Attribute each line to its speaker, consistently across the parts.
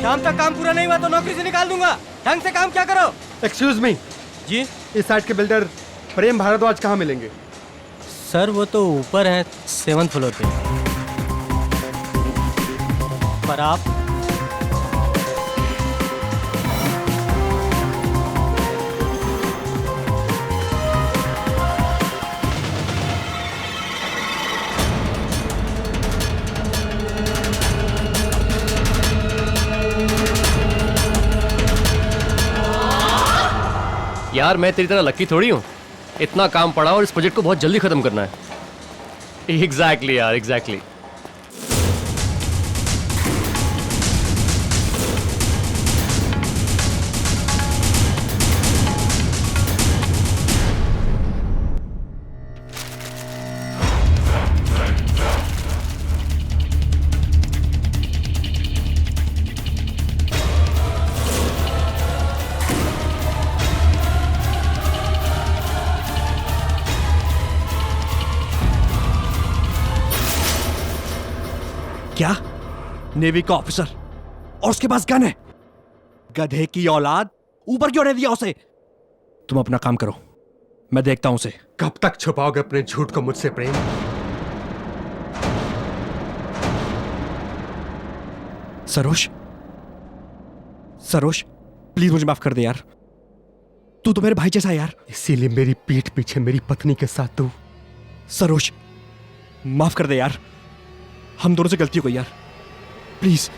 Speaker 1: शाम तक काम पूरा नहीं हुआ तो नौकरी से निकाल दूंगा। ढंग से काम क्या करो।
Speaker 2: एक्सक्यूज मी
Speaker 1: जी
Speaker 2: इस साइड के बिल्डर प्रेम भारद्वाज कहाँ मिलेंगे?
Speaker 1: सर वो तो ऊपर है 7th फ्लोर पे। पर आप
Speaker 3: यार मैं तेरी तरह लकी थोड़ी हूँ। इतना काम पड़ा और इस प्रोजेक्ट को बहुत जल्दी खत्म करना है। एग्जैक्टली यार, एग्जैक्टली।
Speaker 4: क्या? नेवी का ऑफिसर और उसके पास गन है? गधे की औलाद, ऊपर क्यों नहीं दिया उसे? तुम अपना काम करो, मैं देखता हूं उसे।
Speaker 2: कब तक छुपाओगे अपने झूठ को मुझसे प्रेम?
Speaker 4: सरोज, सरोज प्लीज मुझे माफ कर दे यार। तू तो मेरे भाई जैसा है यार।
Speaker 2: इसीलिए मेरी पीठ पीछे मेरी पत्नी के साथ तू।
Speaker 4: सरोज माफ कर दे यार, हम दोनों से गलती हो गई यार। प्लीज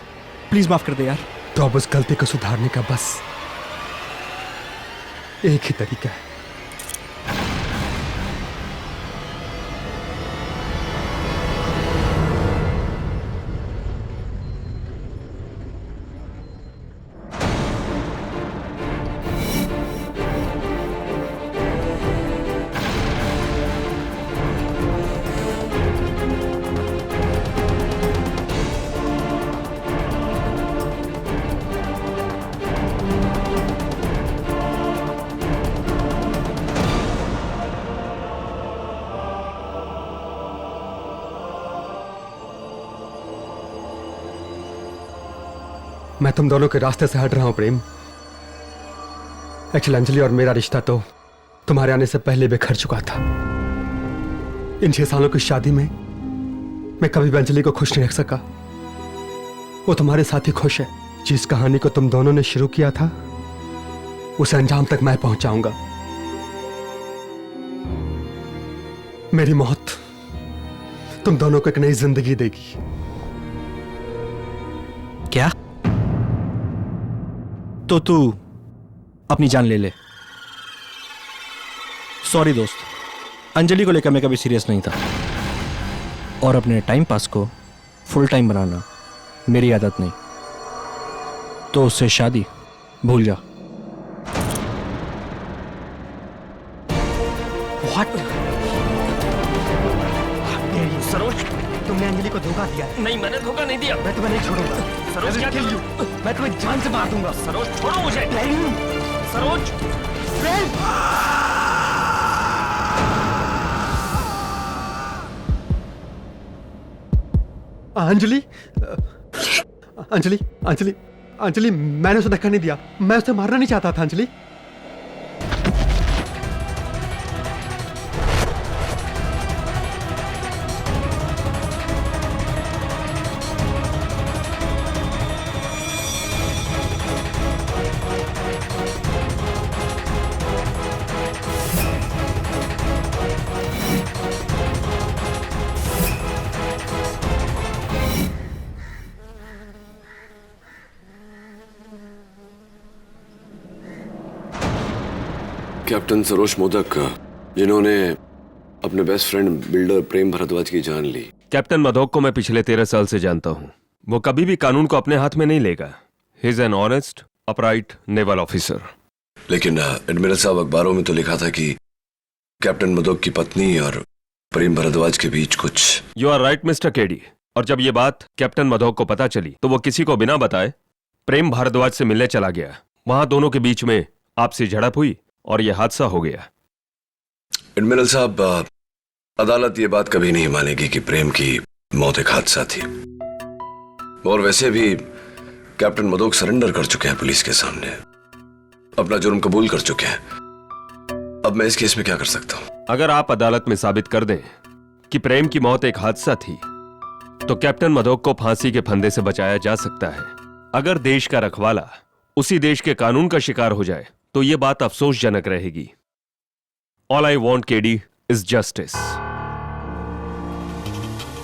Speaker 4: प्लीज माफ कर दे यार।
Speaker 2: तो अब उस गलती को सुधारने का बस एक ही तरीका है। मैं तुम दोनों के रास्ते से हट रहा हूं प्रेम। एक्चुअली अंजलि और मेरा रिश्ता तो तुम्हारे आने से पहले बिखर चुका था। इन 6 सालों की शादी में मैं कभी भी अंजलि को खुश नहीं रख सका। वो तुम्हारे साथ ही खुश है। जिस कहानी को तुम दोनों ने शुरू किया था उसे अंजाम तक मैं पहुंचाऊंगा। मेरी मौत तुम दोनों को एक नई जिंदगी देगी।
Speaker 4: क्या? तो तू अपनी जान ले ले। सॉरी दोस्त, अंजलि को लेकर मैं कभी सीरियस नहीं था और अपने टाइम पास को फुल टाइम बनाना मेरी आदत नहीं। तो उससे शादी भूल जा।
Speaker 1: What? सरोज, तुमने अंजलि को धोखा दिया है।
Speaker 3: नहीं, मैंने धोखा नहीं दिया।
Speaker 1: मैं तुम्हें नहीं छोड़ूंगा।
Speaker 3: सरोज क्या किल यू?
Speaker 1: मैं तुम्हें जान से मार दूंगा।
Speaker 3: सरोज छोड़ो मुझे। सरोज
Speaker 2: अंजलि अंजलि अंजलि अंजलि मैंने उसे धक्का नहीं दिया। मैं उसे मारना नहीं चाहता था अंजलि।
Speaker 5: कैप्टन सरोज मोदक, जिन्होंने अपने बेस्ट फ्रेंड बिल्डर प्रेम भारद्वाज की जान ली।
Speaker 6: कैप्टन मधोक को मैं पिछले 13 साल से जानता हूं। वो कभी भी कानून को अपने हाथ में नहीं लेगा। He is an honest upright naval officer.
Speaker 5: लेकिन एडमिरल साहब, अखबारों में तो लिखा था कि कैप्टन मधोक की पत्नी और प्रेम भारद्वाज के बीच कुछ।
Speaker 6: You are right mister KD. और जब ये बात कैप्टन मधोक को पता चली तो वो किसी को बिना बताए प्रेम भारद्वाज से मिलने चला गया। वहां दोनों के बीच में आपसी झड़प हुई और यह हादसा हो गया।
Speaker 5: एडमिरल साहब, अदालत ये बात कभी नहीं मानेगी कि प्रेम की मौत एक हादसा थी। और वैसे भी कैप्टन मदोक सरेंडर कर चुके हैं पुलिस के सामने, अपना जुर्म कबूल कर चुके हैं। अब मैं इस केस में क्या कर सकता हूं?
Speaker 6: अगर आप अदालत में साबित कर दें कि प्रेम की मौत एक हादसा थी, तो कैप्टन मदोक को फांसी के फंदे से बचाया जा सकता है। अगर देश का रखवाला उसी देश के कानून का शिकार हो जाए तो यह बात अफसोसजनक रहेगी। All I want KD is justice.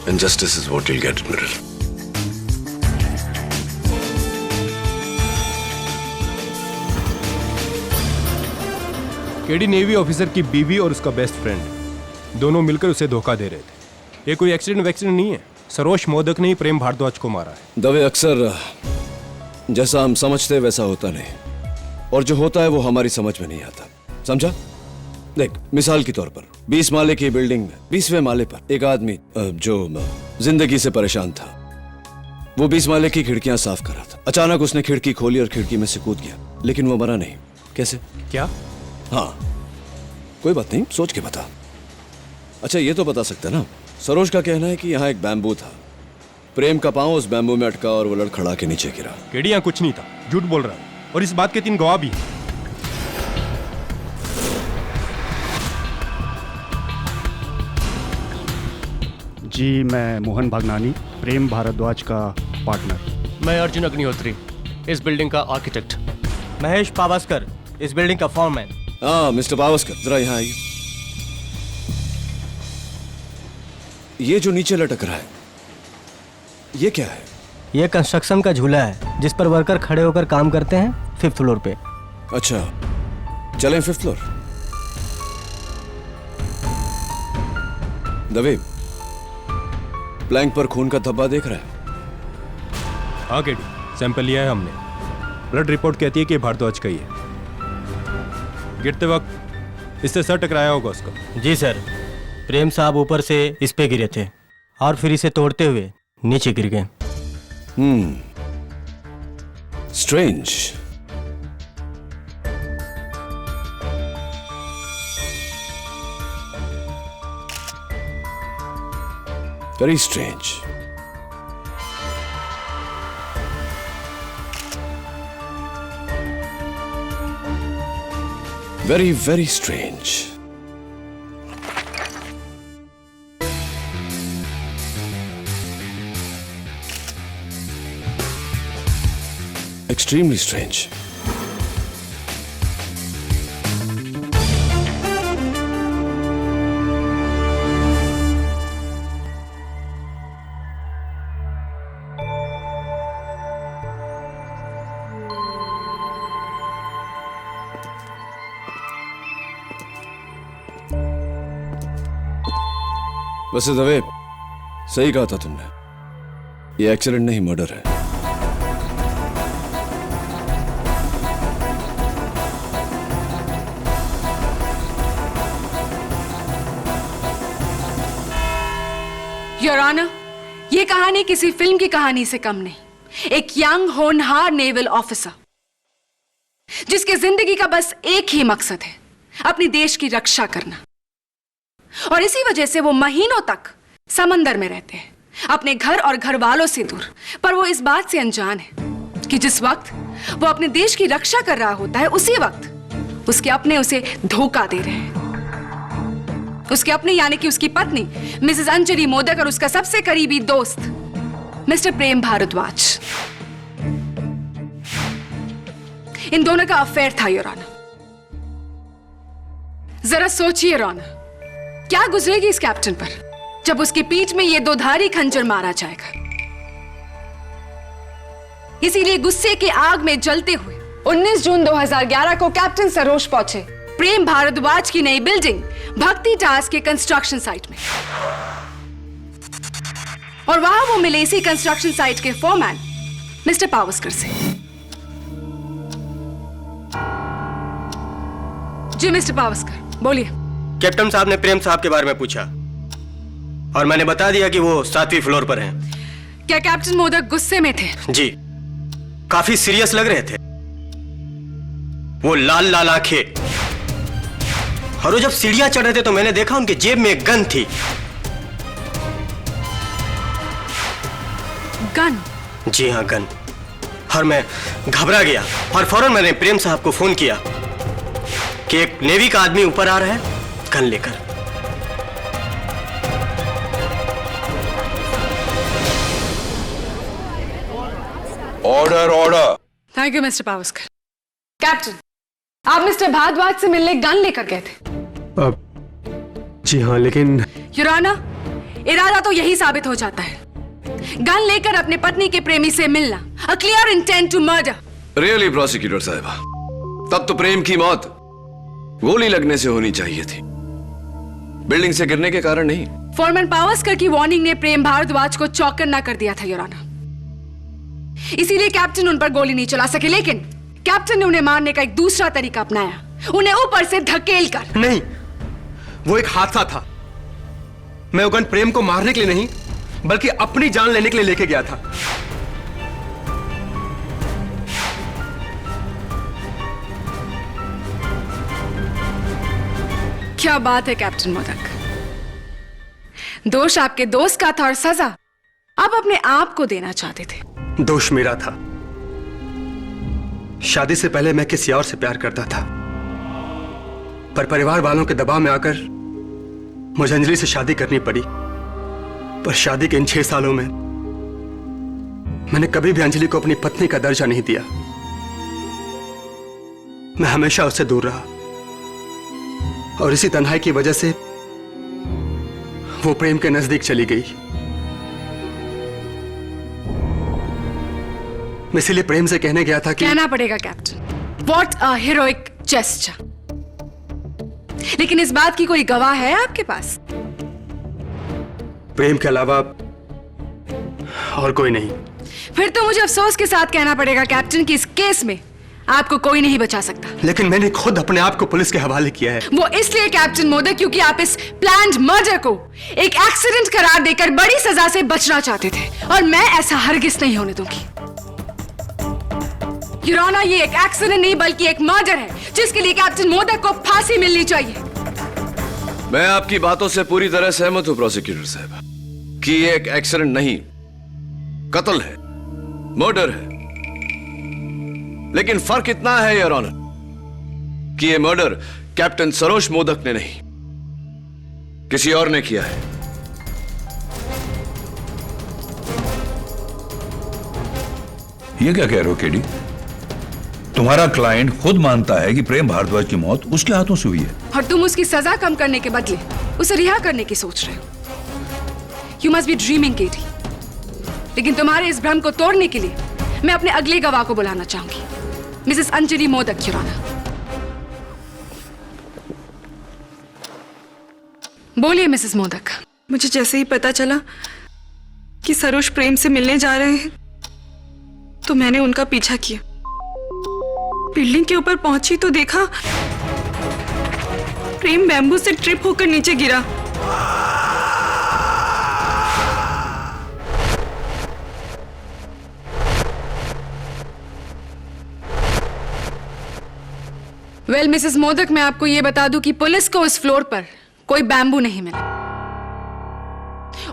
Speaker 5: And justice is what you'll get, Admiral.
Speaker 7: KD navy officer की बीवी और उसका बेस्ट फ्रेंड दोनों मिलकर उसे धोखा दे रहे थे। ये कोई एक्सीडेंट नहीं है। सरोज मोदक ने ही प्रेम भारद्वाज को मारा है।
Speaker 8: दवे अक्सर जैसा हम समझते वैसा होता नहीं, और जो होता है वो हमारी समझ में नहीं आता, समझा? देख, मिसाल के तौर पर 20 माले की बिल्डिंग में 20वें माले पर एक आदमी जो जिंदगी से परेशान था, वो 20 माले की खिड़कियां साफ कर रहा था। अचानक उसने खिड़की खोली और खिड़की में से कूद गया, लेकिन वो मरा नहीं। कैसे?
Speaker 7: क्या?
Speaker 8: हाँ, कोई बात नहीं, सोच के बता। अच्छा, ये तो बता सकता ना, सरोज का कहना है कि यहाँ एक बैम्बू था, प्रेम का पांव उस बैम्बू में अटका और वो लड़खड़ा के नीचे गिरा।
Speaker 7: केडी यहाँ कुछ नहीं था, झूठ बोल रहा है, और इस बात के 3 गवाह भी हैं।
Speaker 9: जी, मैं मोहन भागनानी, प्रेम भारद्वाज का पार्टनर।
Speaker 3: मैं अर्जुन अग्निहोत्री, इस बिल्डिंग का आर्किटेक्ट।
Speaker 1: महेश पावस्कर, इस बिल्डिंग का फॉरमैन।
Speaker 8: हाँ, मिस्टर पावस्कर, जरा यहाँ आइए। ये जो नीचे लटक रहा है, ये क्या है?
Speaker 1: ये कंस्ट्रक्शन का झूला है जिस पर वर्कर खड़े होकर काम करते हैं 5th फ्लोर पे।
Speaker 8: अच्छा, चलें 5th फ्लोर। दवे, प्लैंक पर खून का धब्बा देख रहा है?
Speaker 7: हाँ केडी, सैंपल लिया है हमने। ब्लड रिपोर्ट कहती है कि भारद्वाज का ही है। गिरते वक्त इससे सर टकराया होगा उसका।
Speaker 1: जी सर, प्रेम साहब ऊपर से इस पे गिरे थे और फिर इसे तोड़ते हुए नीचे गिर गए।
Speaker 8: Strange. Very strange. Very very strange. Extremely strange. वैसे दवे, सही कहा था तुमने, ये एक्सीडेंट नहीं मर्डर है।
Speaker 10: योर ऑनर, ये कहानी किसी फिल्म की कहानी से कम नहीं। एक यंग होनहार नेवल ऑफिसर जिसके जिंदगी का बस एक ही मकसद है, अपनी देश की रक्षा करना, और इसी वजह से वो महीनों तक समंदर में रहते हैं, अपने घर और घर वालों से दूर। पर वो इस बात से अनजान है कि जिस वक्त वो अपने देश की रक्षा कर रहा होता है, उसी वक्त उसके अपने उसे धोखा दे रहे हैं। उसके अपने यानी कि उसकी पत्नी मिसेस अंजलि मोदक और उसका सबसे करीबी दोस्त मिस्टर प्रेम भारद्वाज, इन दोनों का अफेयर था योर ऑनर। जरा सोचिए योर ऑनर, क्या गुजरेगी इस कैप्टन पर जब उसकी पीठ में ये 2-धारी खंजर मारा जाएगा। इसीलिए गुस्से की आग में जलते हुए 19 जून 2011 को कैप्टन सरोज पहुंचे प्रेम भारद्वाज की नई बिल्डिंग भक्ति टावर्स के कंस्ट्रक्शन साइट में, और वहां वो मिले इसी कंस्ट्रक्शन साइट के फोरमैन मिस्टर पावस्कर से। जी मिस्टर पावस्कर, बोलिए।
Speaker 11: कैप्टन साहब ने प्रेम साहब के बारे में पूछा और मैंने बता दिया कि वो 7वीं फ्लोर पर हैं।
Speaker 10: क्या कैप्टन मोदक गुस्से में थे?
Speaker 11: जी, काफी सीरियस लग रहे थे। वो लाल लाल आंखें, और वो जब सीढ़ियां चढ़ रहे थे तो मैंने देखा उनके जेब में एक गन थी।
Speaker 10: गन?
Speaker 11: जी हाँ, गन। और मैं घबरा गया और फौरन मैंने प्रेम साहब को फोन किया कि एक नेवी का आदमी ऊपर आ रहा है गन लेकर।
Speaker 5: Order order.
Speaker 10: Thank you mister Pawaskar. Captain, आप मिस्टर भारद्वाज से मिलने गन लेकर गए थे।
Speaker 2: जी हाँ, लेकिन
Speaker 10: योर ऑनर, इरादा तो यही साबित हो जाता है। गन लेकर अपने पत्नी के प्रेमी से मिलना, a clear intent to murder.
Speaker 8: Really prosecutor साहबा, तब तो प्रेम की मौत गोली लगने से होनी चाहिए थी, बिल्डिंग से गिरने के कारण नहीं।
Speaker 10: फोरमैन पावस्कर की वार्निंग ने प्रेम भारद्वाज को चौकन्ना कर दिया था योर ऑनर, इसीलिए कैप्टन उन पर गोली नहीं चला सके। लेकिन कैप्टन ने उन्हें मारने का एक दूसरा तरीका अपनाया, उन्हें ऊपर से धकेल कर।
Speaker 2: नहीं, वो एक हादसा था। मैं वो गन प्रेम को मारने के लिए नहीं बल्कि अपनी जान लेने के लिए लेके गया था।
Speaker 10: क्या बात है कैप्टन मोदक, दोष आपके दोस्त का था और सजा आप अपने आप को देना चाहते थे।
Speaker 2: दोष मेरा था। शादी से पहले मैं किसी और से प्यार करता था, पर परिवार वालों के दबाव में आकर मुझे अंजलि से शादी करनी पड़ी। पर शादी के इन 6 सालों में मैंने कभी भी अंजलि को अपनी पत्नी का दर्जा नहीं दिया। मैं हमेशा उससे दूर रहा और इसी तन्हाई की वजह से वो प्रेम के नजदीक चली गई। मैं इसीलिए प्रेम से कहने गया था कि
Speaker 10: कहना पड़ेगा captain, what a heroic gesture. लेकिन इस बात की कोई गवाह है आपके पास?
Speaker 2: प्रेम के अलावा और कोई नहीं।
Speaker 10: फिर तो मुझे अफसोस के साथ कहना पड़ेगा कैप्टन कि इस केस में आपको कोई नहीं बचा सकता।
Speaker 2: लेकिन मैंने खुद अपने आप को पुलिस के हवाले किया है।
Speaker 10: वो इसलिए कैप्टन मोदक क्योंकि आप इस प्लान्ड मर्डर को एक एक्सीडेंट करार देकर बड़ी सजा से बचना चाहते थे, और मैं ऐसा हरगिज नहीं होने दूंगी। योर ऑनर, ये एक एक्सीडेंट नहीं बल्कि एक मर्डर है जिसके लिए कैप्टन मोदक को फांसी मिलनी चाहिए।
Speaker 8: मैं आपकी बातों से पूरी तरह सहमत हूं प्रोसिक्यूटर साहब कि ये एक एक्सीडेंट नहीं, कत्ल है, मर्डर है। लेकिन फर्क इतना है योर ऑनर कि ये मर्डर कैप्टन सरोज मोदक ने नहीं, किसी और ने किया है।
Speaker 12: ये क्या कह रहे हो केडी? तुम्हारा क्लाइंट खुद मानता है कि प्रेम भारद्वाज की मौत उसके हाथों से हुई है,
Speaker 10: और तुम उसकी सजा कम करने के बदले उसे रिहा करने की सोच रहे हो। You must be dreaming KD. लेकिन तुम्हारे इस भ्रम को तोड़ने के लिए मैं अपने अगले गवाह को बुलाना चाहूंगी, missus Anjali Modak. Your honour, बोलिए मिसेस मोदक।
Speaker 13: मुझे जैसे ही पता चला कि सरोज प्रेम से मिलने जा रहे हैं तो मैंने उनका पीछा किया। बिल्डिंग के ऊपर पहुंची तो देखा प्रेम बैम्बू से ट्रिप होकर नीचे गिरा।
Speaker 10: वेल मिसेस मोदक, मैं आपको यह बता दूं कि पुलिस को उस फ्लोर पर कोई बैम्बू नहीं मिला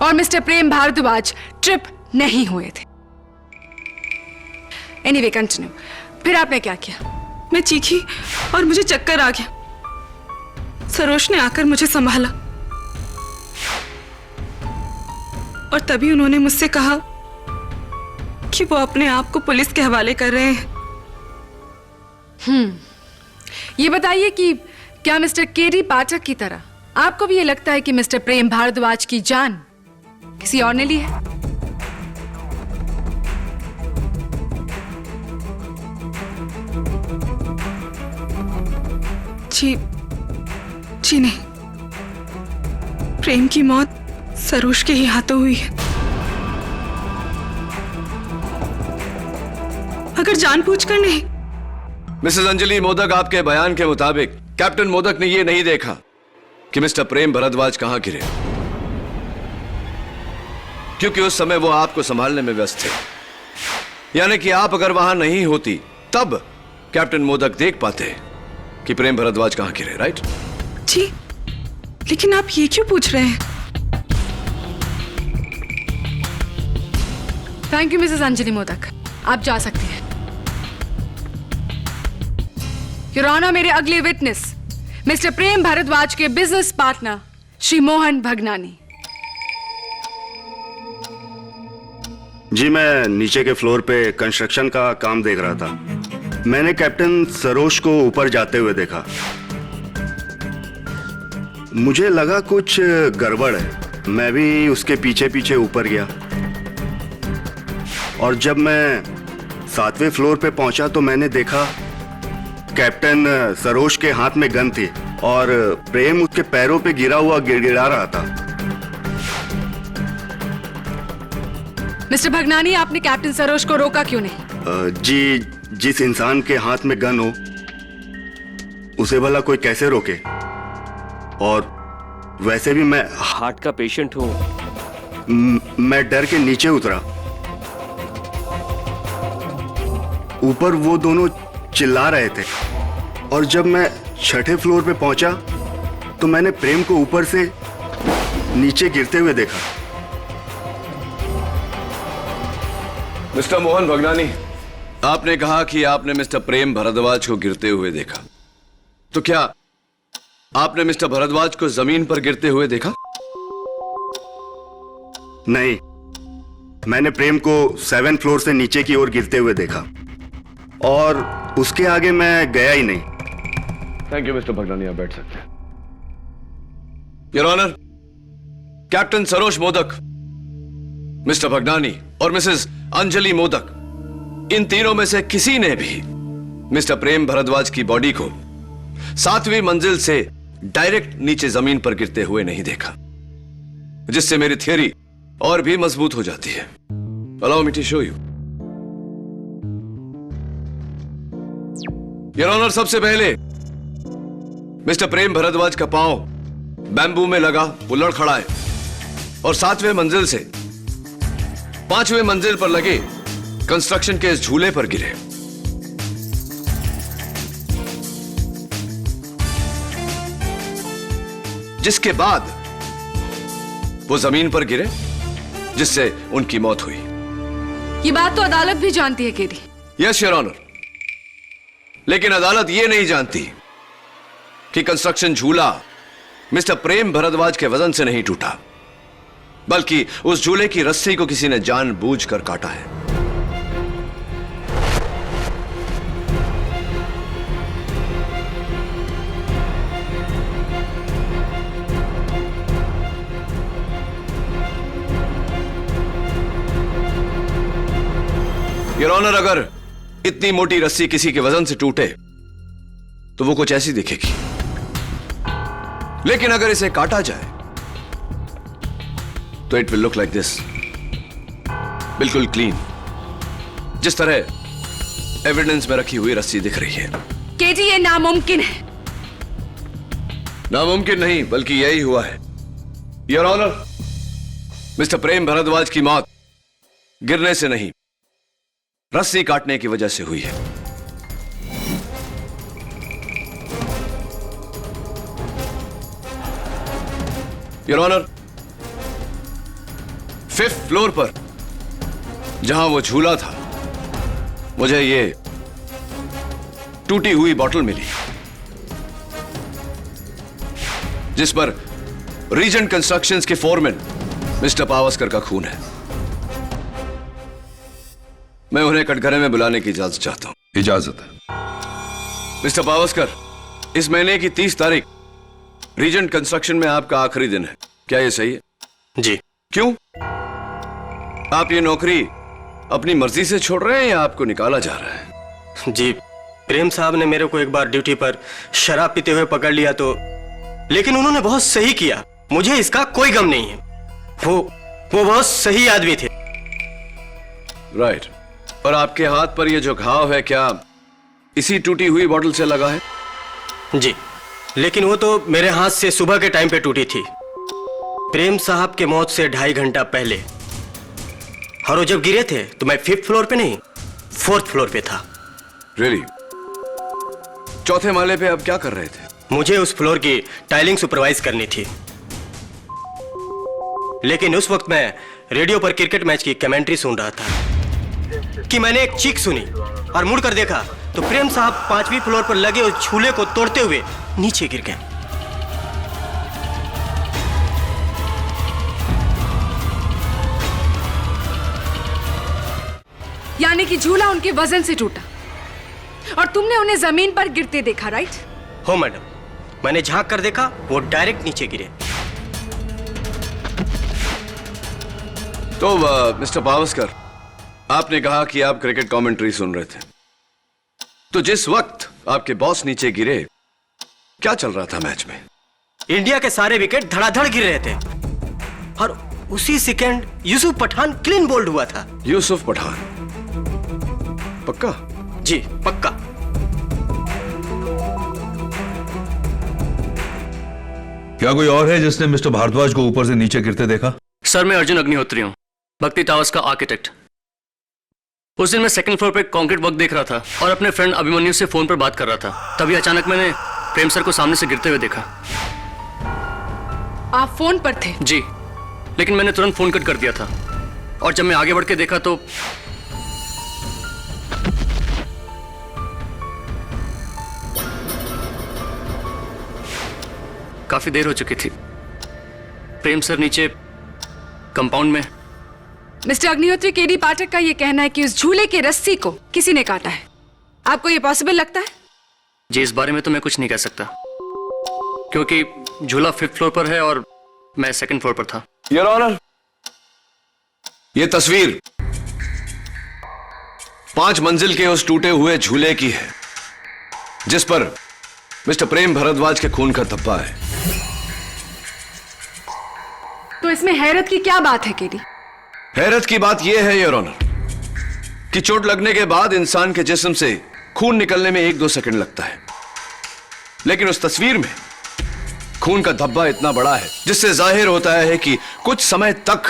Speaker 10: और मिस्टर प्रेम भारद्वाज ट्रिप नहीं हुए थे। Anyway continue. फिर आपने क्या किया?
Speaker 13: मैं चीखी और मुझे चक्कर आ गया। सरोज ने आकर मुझे संभाला और तभी उन्होंने मुझसे कहा कि वो अपने आप को पुलिस के हवाले कर रहे हैं।
Speaker 10: ये बताइए कि क्या मिस्टर केडी पाठक की तरह आपको भी ये लगता है कि मिस्टर प्रेम भारद्वाज की जान किसी और ने ली है?
Speaker 13: जी नहीं, प्रेम की मौत सरोज के ही हाथों हुई है। अगर जानबूझकर नहीं।
Speaker 8: मिसेस अंजलि मोदक, आपके बयान के मुताबिक कैप्टन मोदक ने यह नहीं देखा कि मिस्टर प्रेम भारद्वाज कहां गिरे, क्योंकि उस समय वो आपको संभालने में व्यस्त थे। यानी कि आप अगर वहां नहीं होती तब कैप्टन मोदक देख पाते कि प्रेम भारद्वाज कहां गिरे, राइट?
Speaker 13: जी, लेकिन आप ये क्यों पूछ रहे हैं?
Speaker 10: Thank you Mrs Anjali modak, आप जा सकती हैं। योर ऑनर, मेरे अगले विटनेस मिस्टर प्रेम भारद्वाज के बिजनेस पार्टनर श्री मोहन भगनानी।
Speaker 9: जी, मैं नीचे के फ्लोर पे कंस्ट्रक्शन का काम देख रहा था। मैंने कैप्टन सरोज को ऊपर जाते हुए देखा। मुझे लगा कुछ गड़बड़ है। मैं भी उसके पीछे पीछे ऊपर गया और जब मैं 7वें फ्लोर पे पहुंचा तो मैंने देखा कैप्टन सरोज के हाथ में गन थी और प्रेम उसके पैरों पे गिरा हुआ गिड़गिड़ा रहा था।
Speaker 10: मिस्टर भगनानी, आपने कैप्टन सरोज को रोका क्यों नहीं?
Speaker 9: जी, जिस इंसान के हाथ में गन हो उसे भला कोई कैसे रोके? और वैसे भी मैं
Speaker 6: हार्ट का पेशेंट हूं।
Speaker 9: मैं डर के नीचे उतरा। ऊपर वो दोनों चिल्ला रहे थे और जब मैं 6ठे फ्लोर पे पहुंचा तो मैंने प्रेम को ऊपर से नीचे गिरते हुए देखा।
Speaker 8: मिस्टर मोहन भगनानी, आपने कहा कि आपने मिस्टर प्रेम भारद्वाज को गिरते हुए देखा, तो क्या आपने मिस्टर भारद्वाज को जमीन पर गिरते हुए देखा?
Speaker 9: नहीं, मैंने प्रेम को 7 फ्लोर से नीचे की ओर गिरते हुए देखा और उसके आगे मैं गया ही नहीं।
Speaker 8: थैंक यू मिस्टर भगनानी, आप बैठ सकते हैं। Your honour, captain Saroj Modak, mister Bhagnani और मिसेस अंजलि मोदक, इन तीनों में से किसी ने भी मिस्टर प्रेम भारद्वाज की बॉडी को 7वीं मंजिल से डायरेक्ट नीचे जमीन पर गिरते हुए नहीं देखा, जिससे मेरी थियरी और भी मजबूत हो जाती है। Allow me to show you. Your honour, सबसे पहले मिस्टर प्रेम भारद्वाज का पांव बैम्बू में लगा, वो लड़ खड़ा है और 7वें मंजिल से 5वें मंजिल पर लगे कंस्ट्रक्शन के इस झूले पर गिरे। जिसके बाद वो जमीन पर गिरे, जिससे उनकी मौत हुई।
Speaker 10: ये बात तो अदालत भी जानती है केडी।
Speaker 8: यस योर ऑनर, लेकिन अदालत ये नहीं जानती कि कंस्ट्रक्शन झूला मिस्टर प्रेम भारद्वाज के वजन से नहीं टूटा, बल्कि उस झूले की रस्सी को किसी ने जानबूझकर काटा है। योर ऑनर, अगर इतनी मोटी रस्सी किसी के वजन से टूटे तो वो कुछ ऐसी दिखेगी, लेकिन अगर इसे काटा जाए तो it will look like this, बिल्कुल क्लीन, जिस तरह एविडेंस में रखी हुई रस्सी दिख रही है।
Speaker 10: केडी, ये नामुमकिन है।
Speaker 8: नामुमकिन नहीं, बल्कि यही हुआ है। योर ऑनर, मिस्टर प्रेम भारद्वाज की मौत गिरने से नहीं, रस्सी काटने की वजह से हुई है। योर ऑनर, 5th फ्लोर पर जहां वो झूला था, मुझे ये टूटी हुई बॉटल मिली, जिस पर रीजेंट कंस्ट्रक्शंस के फोरमैन मिस्टर पावस्कर का खून है। मैं उन्हें कटघरे में बुलाने की इजाजत चाहता हूं।
Speaker 12: इजाजत है।
Speaker 8: मिस्टर पावस्कर, इस महीने की 30 तारीख रीजेंट कंस्ट्रक्शन में आपका आखिरी दिन है, क्या यह सही है?
Speaker 11: जी।
Speaker 8: क्यों? आप ये नौकरी अपनी मर्जी से छोड़ रहे हैं या आपको निकाला जा रहा है?
Speaker 11: जी, प्रेम साहब ने मेरे को एक बार ड्यूटी पर शराब पीते हुए पकड़ लिया तो, लेकिन उन्होंने बहुत सही किया। मुझे इसका कोई गम नहीं है। वो बहुत सही आदमी थे।
Speaker 8: राइट। और आपके हाथ पर ये जो घाव है, क्या इसी टूटी हुई बोतल से लगा है?
Speaker 11: जी, लेकिन वो तो मेरे हाथ से सुबह के टाइम पे टूटी थी, प्रेम साहब के मौत से 2.5 घंटा पहले। और वो जब गिरे थे तो मैं 5th फ्लोर पे नहीं, 4th फ्लोर पे था।
Speaker 8: रियली? चौथे माले पे आप क्या कर रहे थे?
Speaker 11: मुझे उस फ्लोर की टाइलिंग सुपरवाइज करनी थी, लेकिन उस वक्त मैं रेडियो पर क्रिकेट मैच की कमेंट्री सुन रहा था कि मैंने एक चीख सुनी और मुड़कर देखा तो प्रेम साहब 5वीं फ्लोर पर लगे उस झूले को तोड़ते हुए नीचे गिर गए।
Speaker 10: यानी कि झूला उनके वजन से टूटा और तुमने उन्हें जमीन पर गिरते देखा, राइट?
Speaker 11: हो मैडम, मैंने झांक कर देखा, वो डायरेक्ट नीचे गिरे।
Speaker 5: तो मिस्टर पावस्कर, आपने कहा कि आप क्रिकेट कमेंट्री सुन रहे थे, तो जिस वक्त आपके बॉस नीचे गिरे, क्या चल रहा था मैच में?
Speaker 11: इंडिया के सारे विकेट धड़ाधड़ गिर रहे थे और उसी second Yusuf Pathan clean bowled हुआ था।
Speaker 5: यूसुफ पठान? पक्का?
Speaker 11: जी पक्का।
Speaker 12: क्या कोई और है जिसने मिस्टर भारद्वाज को ऊपर से नीचे गिरते देखा?
Speaker 3: सर, मैं अर्जुन अग्निहोत्री हूँ, भक्ति टावर्स का आर्किटेक्ट। उस दिन मैं सेकंड फ्लोर पे कंक्रीट वर्क देख रहा था और अपने फ्रेंड अभिमन्यु से फोन पर बात कर रहा था। तभी अचानक मैंने प्रेम सर को सामने से गिरते हुए देखा।
Speaker 10: आप फोन पर थे?
Speaker 3: जी, लेकिन मैंने तुरंत फोन कट कर दिया था और जब मैं आगे बढ़ के देखा तो काफी देर हो चुकी थी। प्रेम सर नीचे कंपाउंड में।
Speaker 10: मिस्टर अग्निहोत्री, केडी पाठक का यह कहना है कि उस झूले के रस्सी को किसी ने काटा है। आपको यह पॉसिबल लगता है?
Speaker 3: जी, इस बारे में तो मैं कुछ नहीं कह सकता क्योंकि झूला 5th फ्लोर पर है और मैं 2nd फ्लोर पर था।
Speaker 5: योर ऑनर, यह तस्वीर 5 मंजिल के उस टूटे हुए झूले की है जिस पर मिस्टर प्रेम भारद्वाज के खून का धब्बा है।
Speaker 10: तो इसमें हैरत की क्या बात है केडी?
Speaker 5: हैरत की बात यह है योर ऑनर कि चोट लगने के बाद इंसान के जिस्म से खून निकलने में 1-2 सेकंड लगता है, लेकिन उस तस्वीर में खून का धब्बा इतना बड़ा है जिससे जाहिर होता है कि कुछ समय तक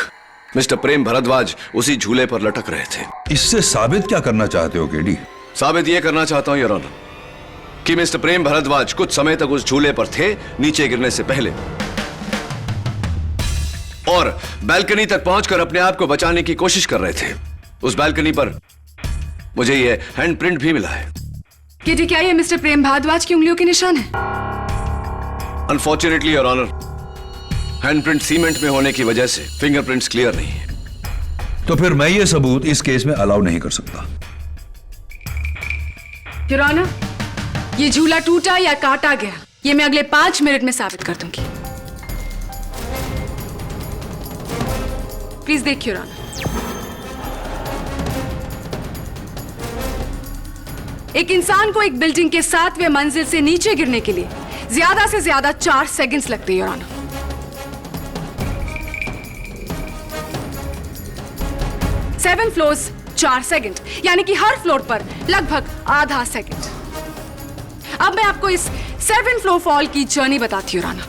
Speaker 5: मिस्टर प्रेम भारद्वाज उसी झूले पर लटक रहे थे।
Speaker 12: इससे साबित क्या करना चाहते हो केडी?
Speaker 5: साबित यह करना चाहता हूं योर ऑनर कि मिस्टर प्रेम भारद्वाज कुछ समय तक उस झूले पर थे नीचे गिरने से पहले, और बैल्कनी तक पहुंचकर अपने आप को बचाने की कोशिश कर रहे थे। उस बैल्कनी पर मुझे यह हैंडप्रिंट भी मिला है।
Speaker 10: केडी, क्या यह मिस्टर प्रेम भारद्वाज की उंगलियों के निशान है?
Speaker 5: Unfortunately your honour, handprint cement में होने की वजह से फिंगरप्रिंट्स क्लियर नहीं है।
Speaker 12: तो फिर मैं ये सबूत इस केस में अलाउ नहीं कर सकता।
Speaker 10: योर ऑनर, ये झूला टूटा या काटा गया, ये मैं अगले 5 मिनट में साबित कर दूंगी। प्लीज देखिए योर ऑनर। एक इंसान को एक बिल्डिंग के 7वें मंजिल से नीचे गिरने के लिए ज्यादा से ज्यादा 4 सेकंड्स लगते हैं your honour. Seven floors 4 second, यानी कि हर फ्लोर पर लगभग आधा सेकंड। अब मैं आपको इस 7 फ्लोर फॉल की जर्नी बताती हूं राना।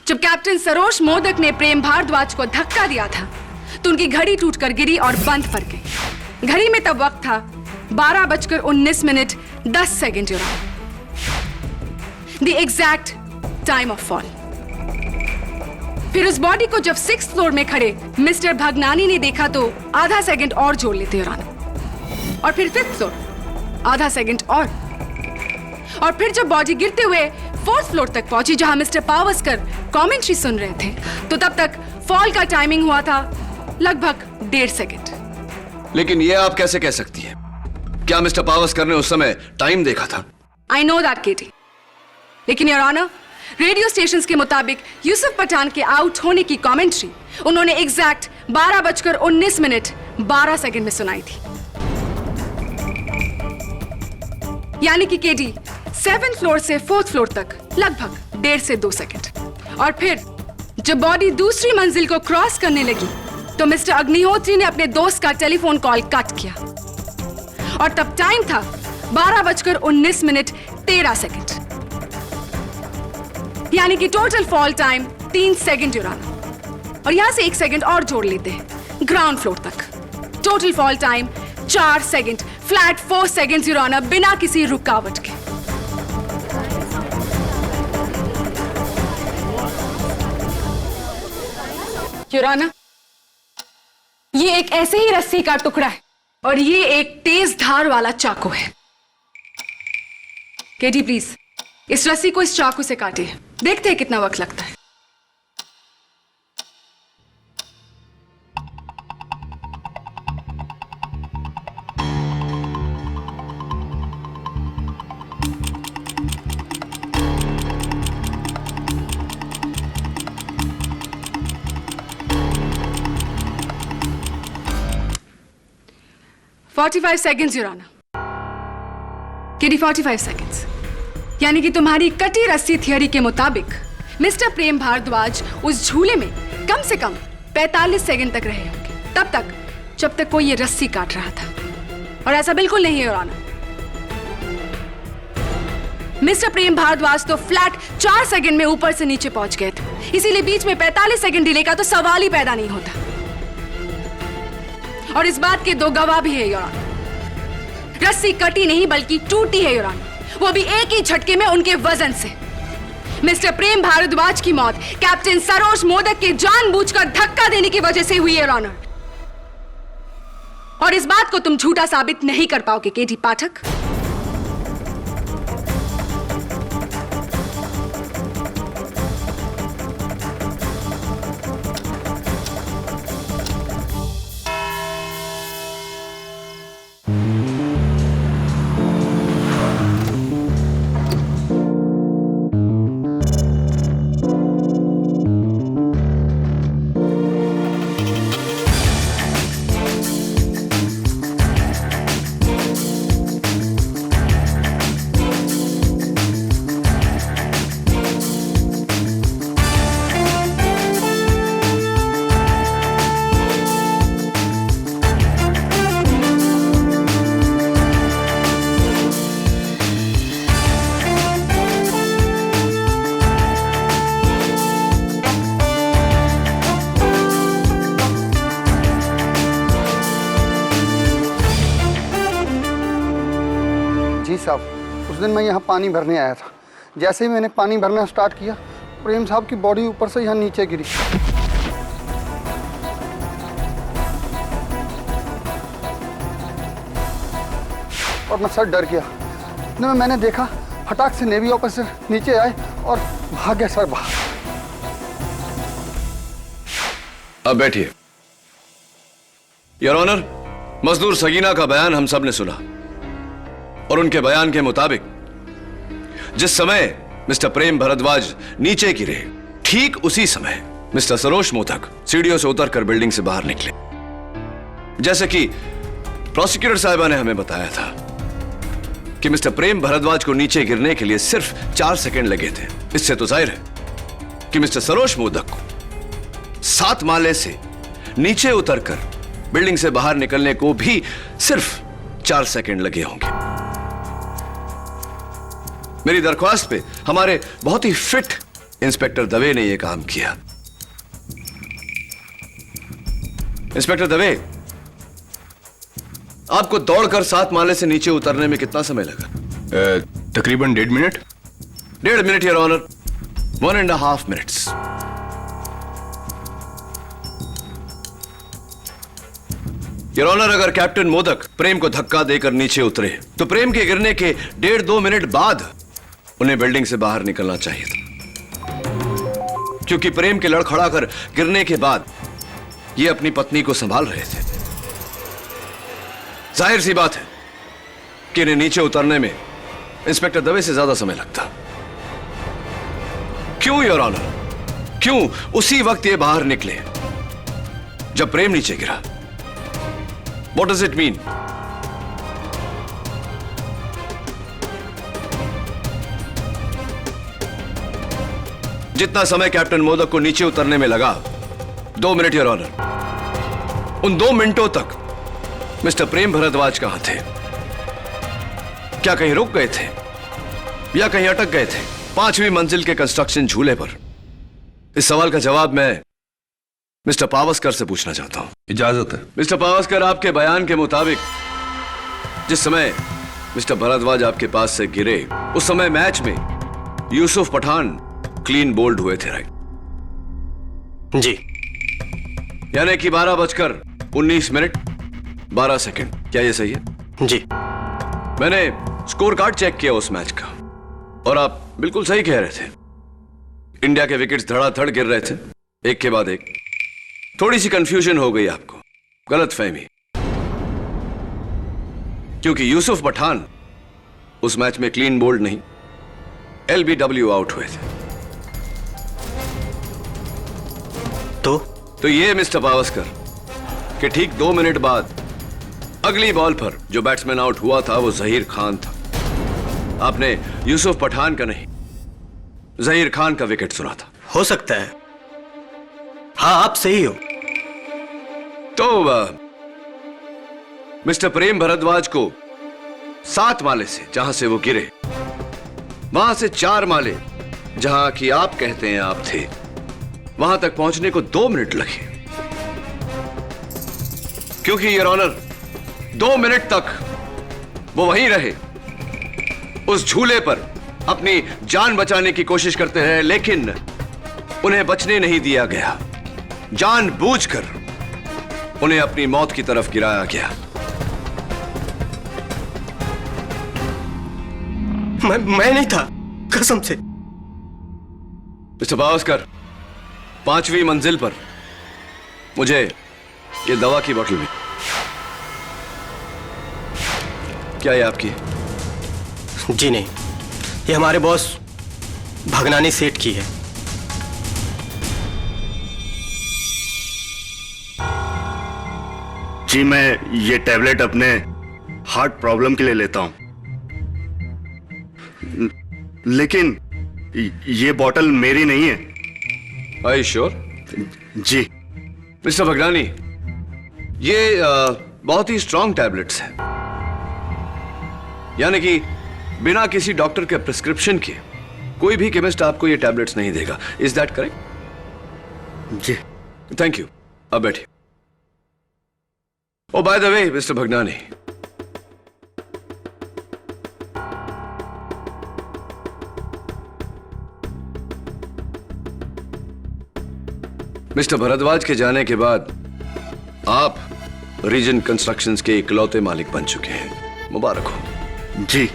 Speaker 10: जब कैप्टन सरोज मोदक ने प्रेम भारद्वाज को धक्का दिया था तो उनकी घड़ी टूटकर गिरी और बंद पड़ गई। घड़ी में तब वक्त था 12:19 the exact time of fall. फिर उस बॉडी को जब 6th फ्लोर में खड़े मिस्टर भगनानी ने देखा तो आधा सेकंड और जोड़ लेते राना, और फिर 5th फ्लोर आधा सेकंड और फिर जब बॉडी गिरते हुए 4th फ्लोर तक पहुंची जहां मिस्टर पावस्कर कमेंट्री सुन रहे थे तो तब तक फॉल का टाइमिंग हुआ था लगभग 1.5 सेकंड।
Speaker 5: लेकिन यह आप कैसे कह सकती हैं? क्या मिस्टर पावस्कर ने उस समय टाइम देखा था?
Speaker 10: आई नो दैट केटी, लेकिन योर ऑनर, रेडियो स्टेशंस के मुताबिक यूसुफ पठान के आउट होने की कमेंट्री उन्होंने एग्जैक्ट 12:19 में सुनाई थी। यानी कि केडी 7th फ्लोर से 4th फ्लोर तक लगभग 1.5 से 2 सेकंड। और फिर जब बॉडी दूसरी मंजिल को क्रॉस करने लगी तो मिस्टर अग्निहोत्री ने अपने दोस्त का टेलीफोन कॉल कट किया और तब टाइम था 12:19 यानी कि टोटल फॉल टाइम 3 सेकंड यूराना। और यहां से 1 सेकंड और जोड़ लेते हैं ग्राउंड फ्लोर तक। Total fall time 4 second, flat 4 second यूराना, बिना किसी रुकावट के। यूराना, ये एक ऐसे ही रस्सी का टुकड़ा है और ये एक तेज धार वाला चाकू है। केटी प्लीज इस रस्सी को इस चाकू से काटिए, देखते हैं कितना वक्त लगता है। $45 seconds, Your Honor. KD 45 seconds. यानी कि तुम्हारी कटी रस्सी थियरी के मुताबिक मिस्टर प्रेम भारद्वाज उस झूले में कम से कम 45 सेकंड तक रहे होंगे, तब तक जब तक कोई ये रस्सी काट रहा था। और ऐसा बिल्कुल नहीं है, योर ऑनर। मिस्टर प्रेम भारद्वाज तो फ्लैट 4 सेकंड में ऊपर से नीचे पहुंच गए थे, इसीलिए बीच में 45 सेकंड डिले का तो सवाल ही पैदा नहीं होता। और इस बात के 2 गवाह भी है, योर ऑनर। रस्सी कटी नहीं बल्कि टूटी है, योर ऑनर, वो भी एक ही झटके में उनके वजन से। मिस्टर प्रेम भारद्वाज की मौत कैप्टन सरोज मोदक के जानबूझकर धक्का देने की वजह से हुई है, योर ऑनर। और इस बात को तुम झूठा साबित नहीं कर पाओगे, केडी पाठक।
Speaker 14: साहब, उस दिन मैं यहाँ पानी भरने आया था। जैसे ही मैंने पानी भरना स्टार्ट किया, प्रेम साहब की बॉडी ऊपर से यहाँ नीचे गिरी। और मैं सर डर गया। इतने में मैंने देखा फटाक से नेवी ऑफिसर नीचे आए और भाग गए सर बाहर।
Speaker 5: अब बैठिए। योर ऑनर, मजदूर सगीना का बयान हम सब ने सुना और उनके बयान के मुताबिक जिस समय मिस्टर प्रेम भारद्वाज नीचे गिरे, ठीक उसी समय मिस्टर सरोज मोदक सीढ़ियों से उतरकर बिल्डिंग से बाहर निकले। जैसे कि प्रोसिक्यूटर साहिबा ने हमें बताया था कि मिस्टर प्रेम भारद्वाज को नीचे गिरने के लिए सिर्फ 4 सेकंड लगे थे। इससे तो जाहिर है कि मिस्टर सरोज मोदक को 7 माले से नीचे उतरकर बिल्डिंग से बाहर निकलने को भी सिर्फ 4 सेकंड लगे होंगे। मेरी दरख्वास्त पे हमारे बहुत ही फिट इंस्पेक्टर दवे ने यह काम किया। इंस्पेक्टर दवे, आपको दौड़कर 7 माले से नीचे उतरने में कितना समय लगा?
Speaker 7: तकरीबन 1.5 minute.
Speaker 5: 1.5 minute, your honour. 1.5 minutes. Your honour, अगर कैप्टन मोदक प्रेम को धक्का देकर नीचे उतरे तो प्रेम के गिरने के 1.5-2 मिनट बाद उन्हें बिल्डिंग से बाहर निकलना चाहिए था, क्योंकि प्रेम के लड़खड़ा कर गिरने के बाद ये अपनी पत्नी को संभाल रहे थे। जाहिर सी बात है कि इन्हें नीचे उतरने में इंस्पेक्टर दवे से ज्यादा समय लगता। क्यों योर ऑनर? क्यों उसी वक्त ये बाहर निकले जब प्रेम नीचे गिरा? What does it mean? जितना समय कैप्टन मोदक को नीचे उतरने में लगा, 2 मिनट योर ऑनर, उन 2 मिनटों तक मिस्टर प्रेम भारद्वाज कहां थे? क्या कहीं रुक गए थे या कहीं अटक गए थे 5वीं मंजिल के कंस्ट्रक्शन झूले पर? इस सवाल का जवाब मैं मिस्टर पावस्कर से पूछना चाहता हूं।
Speaker 12: इजाजत है।
Speaker 5: मिस्टर पावस्कर, आपके बयान के मुताबिक जिस समय मिस्टर भारद्वाज आपके पास से गिरे, उस समय मैच में यूसुफ पठान क्लीन बोल्ड हुए थे, राइट?
Speaker 11: जी।
Speaker 5: यानी कि 12:19 मिनट 12 सेकंड। क्या ये सही है?
Speaker 11: जी।
Speaker 5: मैंने स्कोर कार्ड चेक किया उस मैच का और आप बिल्कुल सही कह रहे थे। इंडिया के विकेट्स धड़ाधड़ गिर रहे थे, एक के बाद एक। थोड़ी सी कंफ्यूजन हो गई आपको, गलतफहमी, क्योंकि यूसुफ पठान उस मैच में क्लीन बोल्ड नहीं, LBW आउट हुए थे। तो ये मिस्टर पावस्कर कि ठीक 2 मिनट बाद अगली बॉल पर जो बैट्समैन आउट हुआ था वो जहीर खान था। आपने यूसुफ पठान का नहीं, जहीर खान का विकेट सुना था।
Speaker 11: हो सकता है, हाँ आप सही हो।
Speaker 5: तो मिस्टर प्रेम भारद्वाज को 7 माले से जहां से वो गिरे, वहां से 4 माले जहां कि आप कहते हैं आप थे, वहां तक पहुंचने को 2 मिनट लगे। क्योंकि योर ऑनर 2 मिनट तक वो वहीं रहे, उस झूले पर अपनी जान बचाने की कोशिश करते रहे, लेकिन उन्हें बचने नहीं दिया गया। जानबूझकर उन्हें अपनी मौत की तरफ गिराया गया।
Speaker 11: मैं नहीं था, कसम से।
Speaker 5: मिस्टर पावस्कर, 5वीं मंजिल पर मुझे ये दवा की बोतल भी। क्या ये आपकी?
Speaker 11: जी नहीं, ये हमारे बॉस भगनानी सेठ की है।
Speaker 9: जी मैं ये टैबलेट अपने हार्ट प्रॉब्लम के लिए लेता हूं, लेकिन ये बोतल मेरी नहीं है।
Speaker 5: Are you sure?
Speaker 9: जी
Speaker 5: मिस्टर भगनानी, ये बहुत ही स्ट्रॉन्ग टैबलेट्स हैं, यानी कि बिना किसी डॉक्टर के प्रिस्क्रिप्शन के कोई भी केमिस्ट आपको ये टैबलेट्स नहीं देगा। Is that correct?
Speaker 9: जी।
Speaker 5: थैंक यू, अब बैठिए। Oh by the way mister Bhagnani, mister Bhardwaj के जाने के बाद आप रीजन कंस्ट्रक्शंस के इकलौते मालिक बन चुके हैं। मुबारक हो।
Speaker 9: जी।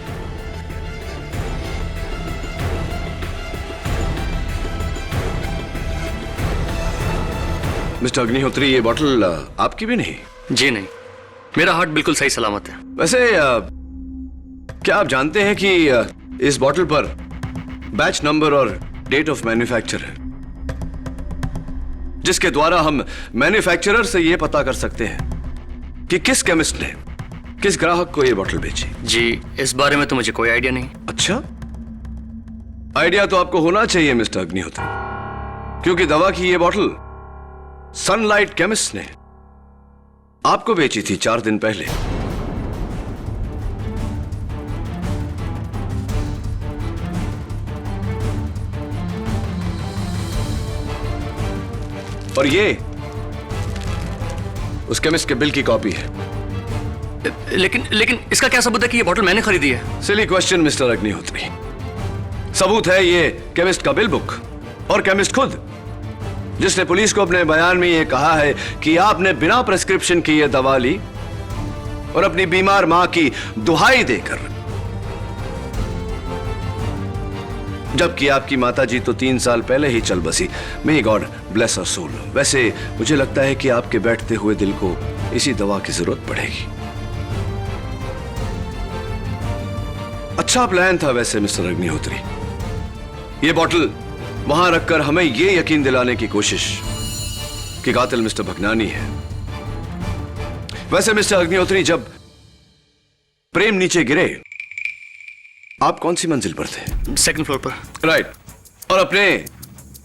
Speaker 5: मिस्टर अग्निहोत्री, ये बॉटल आपकी भी नहीं?
Speaker 3: जी नहीं, मेरा हार्ट बिल्कुल सही सलामत है।
Speaker 5: वैसे क्या आप जानते हैं कि इस बॉटल पर बैच नंबर और डेट ऑफ मैन्युफैक्चर है, जिसके द्वारा हम मैन्युफैक्चरर से यह पता कर सकते हैं कि किस केमिस्ट ने किस ग्राहक को यह बोतल बेची?
Speaker 3: जी, इस बारे में तो मुझे कोई आइडिया नहीं।
Speaker 5: अच्छा, आइडिया तो आपको होना चाहिए मिस्टर अग्निहोत्री, क्योंकि दवा की यह बोतल सनलाइट केमिस्ट ने आपको बेची थी 4 दिन पहले। और ये उस केमिस्ट के बिल की कॉपी है।
Speaker 3: लेकिन इसका क्या सबूत है कि ये बोतल मैंने खरीदी है?
Speaker 5: Silly question mister Agnihotri. सबूत है ये केमिस्ट का बिल बुक और केमिस्ट खुद, जिसने पुलिस को अपने बयान में ये कहा है कि आपने बिना प्रिस्क्रिप्शन की ये दवा ली और अपनी बीमार मां की दुहाई देकर, जबकि आपकी माताजी तो 3 साल पहले ही चल बसी। मे गॉड ब्लेस हर सोल। वैसे मुझे लगता है कि आपके बैठते हुए दिल को इसी दवा की जरूरत पड़ेगी। अच्छा प्लान था वैसे मिस्टर अग्निहोत्री, ये बॉटल वहां रखकर हमें यह यकीन दिलाने की कोशिश कि कातिल मिस्टर भगनानी है। वैसे मिस्टर अग्निहोत्री, जब प्रेम नीचे गिरे आप कौन सी मंजिल पर थे?
Speaker 3: 2nd फ्लोर पर।
Speaker 5: राइट। और अपने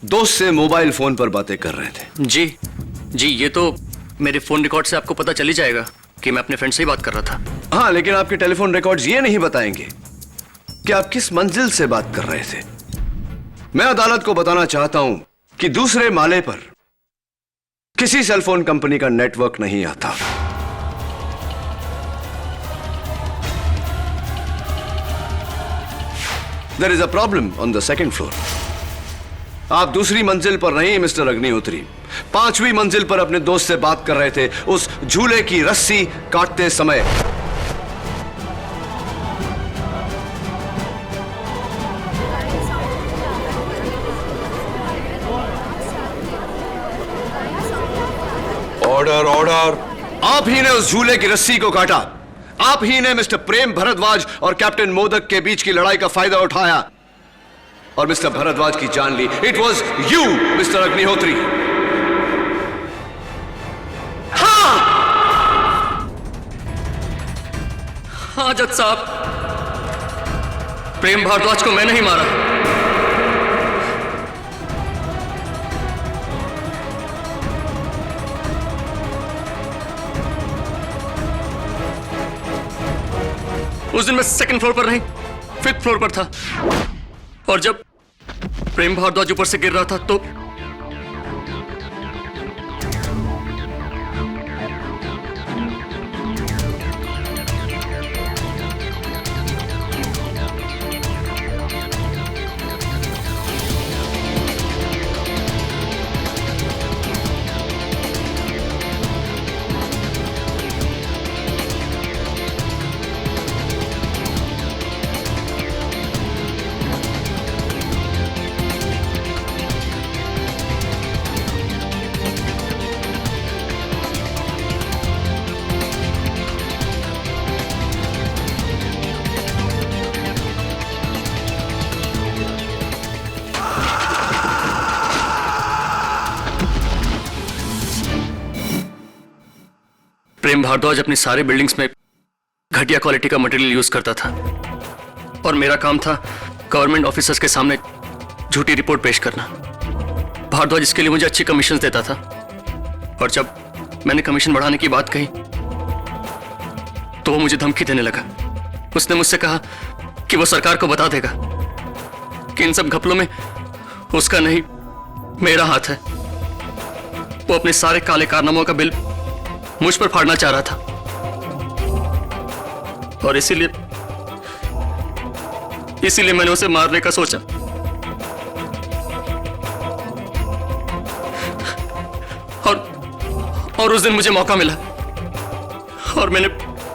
Speaker 5: दोस्त से मोबाइल फोन पर बातें कर रहे थे?
Speaker 3: जी, ये तो मेरे फोन रिकॉर्ड से आपको पता चल ही जाएगा कि मैं अपने फ्रेंड से ही बात कर रहा था।
Speaker 5: हाँ, लेकिन आपके टेलीफोन रिकॉर्ड्स ये नहीं बताएंगे कि आप किस मंजिल से बात कर रहे थे। मैं अदालत को बताना चाहता हूं कि दूसरे माले पर किसी सेलफोन कंपनी का नेटवर्क नहीं आता। There is a problem on the 2nd floor. आप दूसरी मंजिल पर नहीं मिस्टर अग्निहोत्री, 5वीं मंजिल पर अपने दोस्त से बात कर रहे थे उस झूले की रस्सी काटते समय।
Speaker 12: Order order.
Speaker 5: आप ही ने उस झूले की रस्सी को काटा। आप ही ने मिस्टर प्रेम भारद्वाज और कैप्टन मोदक के बीच की लड़ाई का फायदा उठाया और मिस्टर भारद्वाज की जान ली। It was you mister Agnihotri.
Speaker 3: हाँ जज साहब, प्रेम भारद्वाज को मैंने ही मारा। उस दिन मैं 2nd फ्लोर पर नहीं, 5th फ्लोर पर था और जब प्रेम भारद्वाज ऊपर से गिर रहा था तो प्रेम भारद्वाज अपनी सारी बिल्डिंग्स में घटिया क्वालिटी का मटेरियल यूज करता था और मेरा काम था गवर्नमेंट ऑफिसर्स के सामने झूठी रिपोर्ट पेश करना। भारद्वाज इसके लिए मुझे अच्छी कमीशन देता था और जब मैंने कमीशन बढ़ाने की बात कही तो वो मुझे धमकी देने लगा। उसने मुझसे कहा कि वो सरकार को बता देगा कि इन सब घपलों में उसका नहीं मेरा हाथ है। वो अपने सारे काले कारनामों का बिल मुझ पर फाड़ना चाह रहा था और इसीलिए मैंने उसे मारने का सोचा। और उस दिन मुझे मौका मिला और मैंने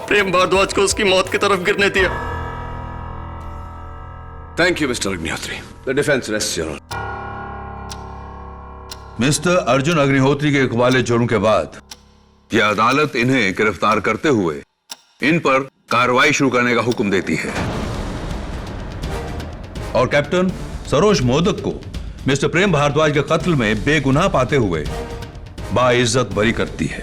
Speaker 3: प्रेम भारद्वाज को उसकी मौत की तरफ गिरने दिया।
Speaker 5: Thank you mister Agnihotri. The defence rests your honour.
Speaker 12: Mister Arjun Agnihotri के इकबाले जुर्म के बाद यह अदालत इन्हें गिरफ्तार करते हुए इन पर कार्रवाई शुरू करने का हुक्म देती है और कैप्टन सरोज मोदक को मिस्टर प्रेम भारद्वाज के कत्ल में बेगुनाह पाते हुए बाइज्जत बरी करती है।